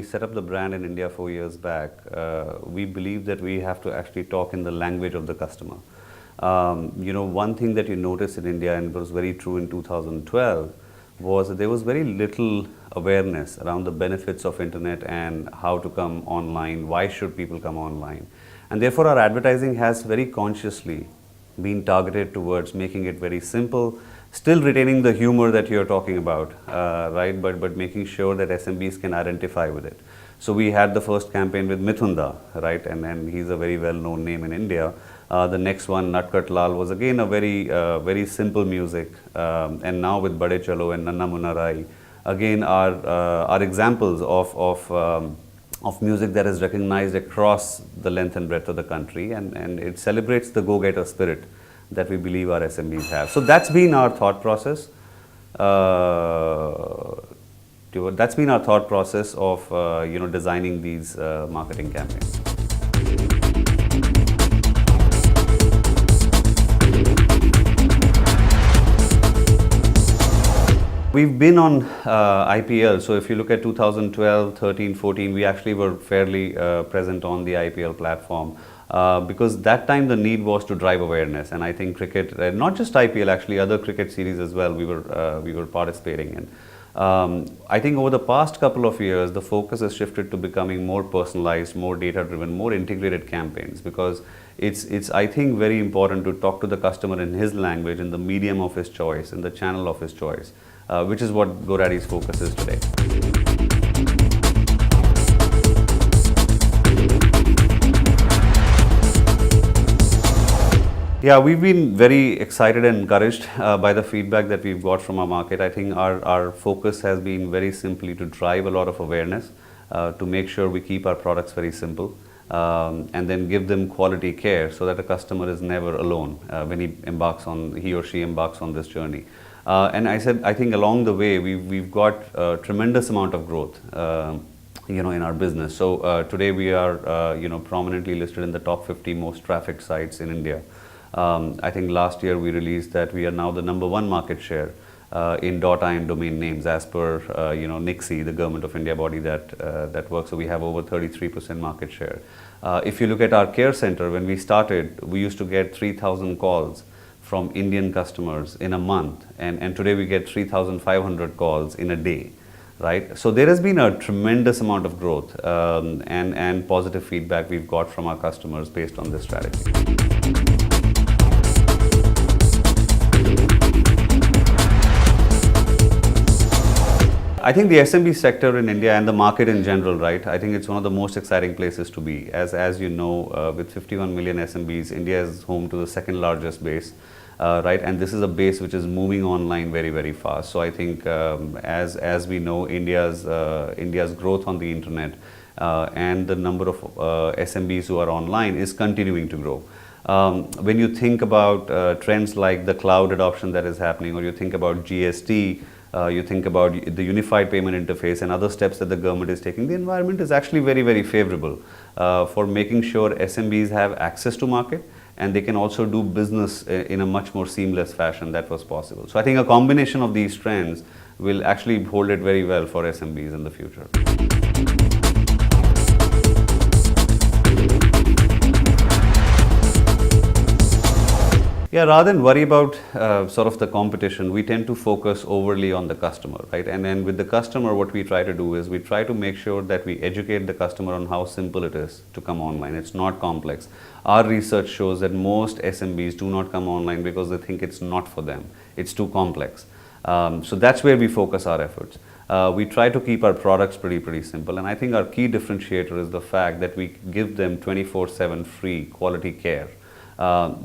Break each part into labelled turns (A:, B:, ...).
A: set up the brand in India 4 years back, we believe that we have to actually talk in the language of the customer. One thing that you notice in India, and it was very true in 2012, was that there was very little awareness around the benefits of internet and how to come online, why should people come online. And therefore our advertising has very consciously been targeted towards making it very simple, still retaining the humor that you're talking about, right? But making sure that SMBs can identify with it. So we had the first campaign with Mithunda, right? And he's a very well-known name in India. The next one, Natkat Lal, was again a very simple music. And now with Bade Chalo and Nanna Munna Rai, again are examples of music that is recognized across the length and breadth of the country, and it celebrates the go-getter spirit that we believe our SMBs have. So that's been our thought process. That's been our thought process of designing these marketing campaigns. We've been on IPL, so if you look at 2012, 13, 14, we actually were fairly present on the IPL platform because that time the need was to drive awareness, and I think cricket, not just IPL, actually other cricket series as well, we were participating in. I think over the past couple of years, the focus has shifted to becoming more personalized, more data-driven, more integrated campaigns, because it's I think very important to talk to the customer in his language, in the medium of his choice, in the channel of his choice. Which is what GoDaddy's focus is today. Yeah, we've been very excited and encouraged by the feedback that we've got from our market. I think our focus has been very simply to drive a lot of awareness, to make sure we keep our products very simple, and then give them quality care so that the customer is never alone when he or she embarks on this journey. And I think along the way we've got a tremendous amount of growth, in our business. So today we are, prominently listed in the top 50 most trafficked sites in India. I think last year we released that we are now the #1 market share in .in domain names, as per NICSI, the Government of India body that works. So we have over 33% market share. If you look at our care center, when we started, we used to get 3,000 calls from Indian customers in a month, and today we get 3,500 calls in a day, right? So there has been a tremendous amount of growth and positive feedback we've got from our customers based on this strategy. I think the SMB sector in India and the market in general, right? I think it's one of the most exciting places to be. As you know, with 51 million SMBs, India is home to the second largest base, right? And this is a base which is moving online very, very fast. So I think as we know, India's growth on the internet and the number of SMBs who are online is continuing to grow. When you think about trends like the cloud adoption that is happening, or you think about GST, you think about the unified payment interface and other steps that the government is taking, the environment is actually very, very favorable for making sure SMBs have access to market, and they can also do business in a much more seamless fashion that was possible. So I think a combination of these trends will actually hold it very well for SMBs in the future. Yeah, rather than worry about sort of the competition, we tend to focus overly on the customer, right? And then with the customer, what we try to do is we try to make sure that we educate the customer on how simple it is to come online. It's not complex. Our research shows that most SMBs do not come online because they think it's not for them. It's too complex. So that's where we focus our efforts. We try to keep our products pretty simple, and I think our key differentiator is the fact that we give them 24/7 free quality care.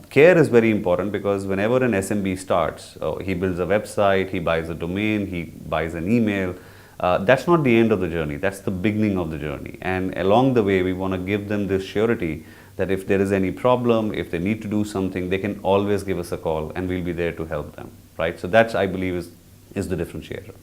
A: Care is very important because whenever an SMB starts, he builds a website, he buys a domain, he buys an email. That's not the end of the journey, that's the beginning of the journey. And along the way, we want to give them this surety that if there is any problem, if they need to do something, they can always give us a call and we'll be there to help them, right? So that's, I believe, is the differentiator.